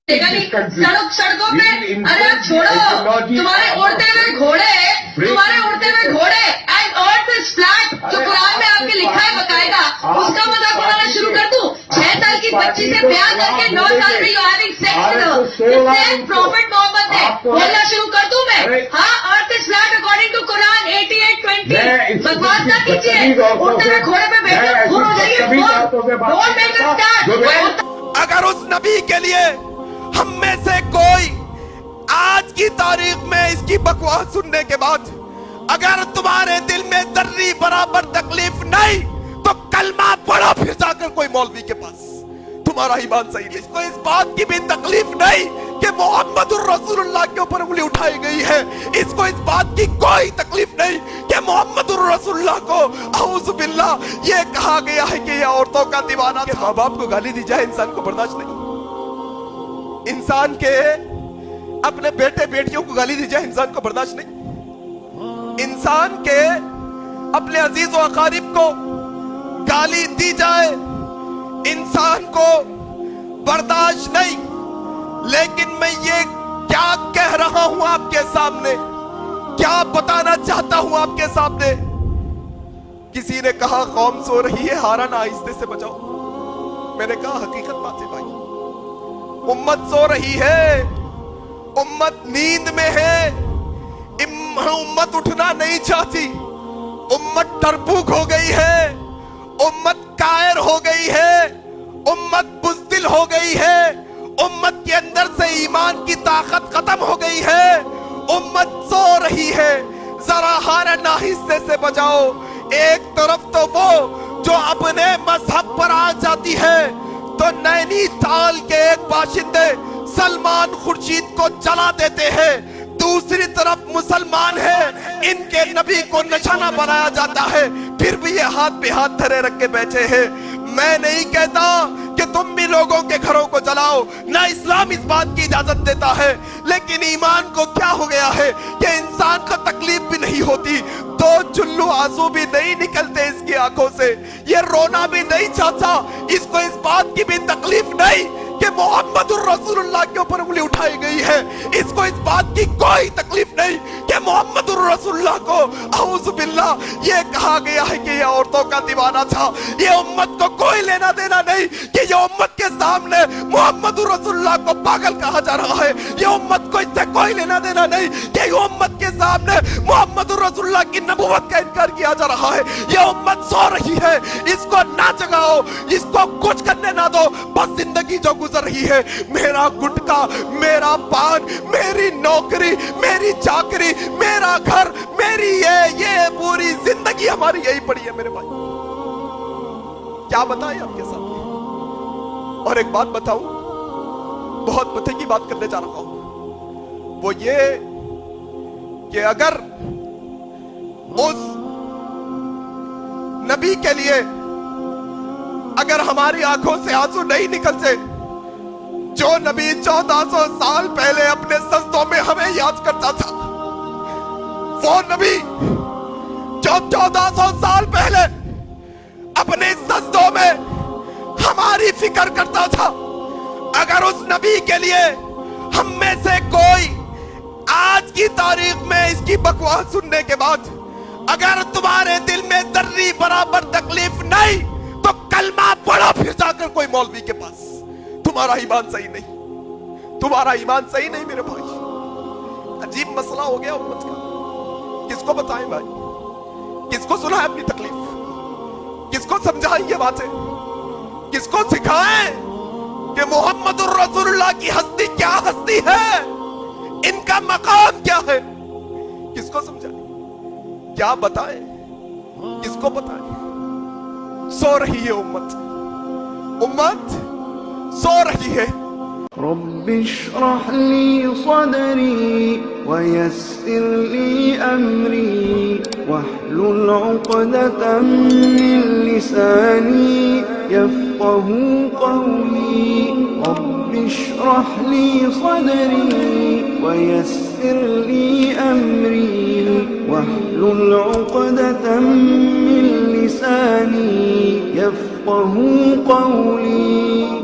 सड़कों पे, अरे आप छोड़ो, तुम्हारे उड़ते हुए घोड़े एंड अर्थ इज फ्लैट, जो कुरान में आपके लिखा है बकायदा, उसका मजाक उड़ाना शुरू कर दूं? 6 साल की बच्ची से ब्याह करके 9 साल में you having sex with prophet Muhammad ने बोलना शुरू कर दूं मैं? हाँ, earth is flat according to Quran 88:20। बकवास ना कीजिए, उड़ते हुए घोड़े पे बैठे खून हो जाइए। अगर उस नबी के लिए हम में से कोई आज की तारीख में इसकी बकवास सुनने के बाद अगर तुम्हारे दिल में जर्री बराबर तकलीफ नहीं तो कलमा पढ़ो फिर जाकर कोई मौलवी के पास, तुम्हारा ईमान सही नहीं। इसको इस बात की भी तकलीफ नहीं कि मोहम्मदुर रसूलुल्लाह के ऊपर उंगली उठाई गई है, इसको इस बात की कोई तकलीफ नहीं कि मोहम्मदुर रसूलुल्लाह को औज़ु बिल्लाह ये कहा गया है कि ये औरतों का दीवाना था। माँ बाप को गाली दी जाए इंसान को बर्दाश्त नहीं, इंसान के अपने बेटे बेटियों को गाली दी जाए इंसान को बर्दाश्त नहीं, इंसान के अपने अजीज व अकारिब को गाली दी जाए इंसान को बर्दाश्त नहीं। लेकिन मैं ये क्या कह रहा हूं आपके सामने, क्या बताना चाहता हूं आपके सामने। किसी ने कहा कौम सो रही है, हारन आहिस्ते से बजाओ। मैंने कहा हकीकत बात है भाई, उम्मत सो रही है, उम्मत नींद में है, उम्मत उठना नहीं चाहती, उम्मत डरपोक हो गई है, उम्मत कायर हो गई है, उम्मत बुज़दिल हो गई है, उम्मत के अंदर से ईमान की ताकत खत्म हो गई है, उम्मत सो रही है। जरा हारन आहिस्ते से बजाओ। एक तरफ तो वो जो अपने मजहब पर आ जाती है तो नैनीताल के एक बाशिंदे सलमान खुर्शीद को जला देते हैं, दूसरी तरफ मुसलमान है, इनके नबी को निशाना बनाया जाता है, फिर भी ये हाथ पे हाथ धरे रख के बैठे हैं। मैं नहीं कहता कि तुम भी लोगों के घरों को जलाओ, ना इस्लाम इस बात की इजाजत देता है, लेकिन ईमान को क्या हो गया है कि इंसान को तकलीफ भी नहीं होती, दो चुल्लू आंसू भी नहीं निकलते इसकी आंखों से, ये रोना भी नहीं चाहता, इसको इस बात की भी तकलीफ नहीं कि मोहम्मदुर रसूलुल्लाह के ऊपर उंगली उठाई गई है, इसको इस बात की कोई तकलीफ नहीं कि मोहम्मदुर रसूलुल्लाह को औज़ु बिल्लाह ये कहा गया है कि ये औरतों का दीवाना था। ये उम्मत को कोई लेना देना नहीं कि ये उम्मत के सामने मोहम्मदुर रसूलुल्लाह को पागल कहा जा रहा है, ये उम्मत को इससे कोई लेना देना नहीं कि ये उम्मत के सामने मोहम्मदुर रसूलुल्लाह की नबुव्वत का इनकार किया जा रहा है। ये उम्मत सो रही है, इसको ना जगाओ, इसको कुछ करने ना दो, बस जिंदगी जो गुजर रही है, मेरा गुटका, मेरा पान, मेरी नौकरी, मेरी चाकरी, मेरा घर, मेरी ये पूरी जिंदगी हमारी यही पड़ी है मेरे भाई। क्या बताएं आपके सामने। और एक बात बताऊं, बहुत पते की बात करने जा रहा हूं, वो ये कि अगर उस नबी के लिए अगर हमारी आंखों से आंसू नहीं निकलते जो नबी 1400 साल पहले अपने सजदों में हमें याद करता था, वो नबी जो 1400 साल पहले अपने सजदों में हमारी फिक्र करता था, अगर उस नबी के लिए हम में से कोई आज की तारीख में इसकी बकवास सुनने के बाद अगर तुम्हारे दिल में जर्री बराबर तकलीफ नहीं तो कलमा पढ़ो फिर जाकर कोई मौलवी के पास, तुम्हारा ईमान सही नहीं, तुम्हारा ईमान सही नहीं मेरे भाई। अजीब मसला हो गया उम्मत का, किसको बताएं भाई, किसको सुनाएं अपनी तकलीफ, किसको समझाएं ये बातें, किसको सिखाएं कि मोहम्मदुर रसूलुल्लाह की हस्ती क्या हस्ती है, इनका मकाम क्या है, किसको समझाएं, क्या बताएं, किसको बताएं। सो रही है उम्मत, उम्मत सो रही है। रब्बि इश्रह ली सदरी वयस्सिर ली अमरी वहलुल उक़दतम मिन लिसानी यफ़क़हू क़ौली। रब्बि इश्रह ली सदरी वयस्सिर ली अमरी वहलुल उक़दतम मिन लिसानी यफ़क़हू क़ौली।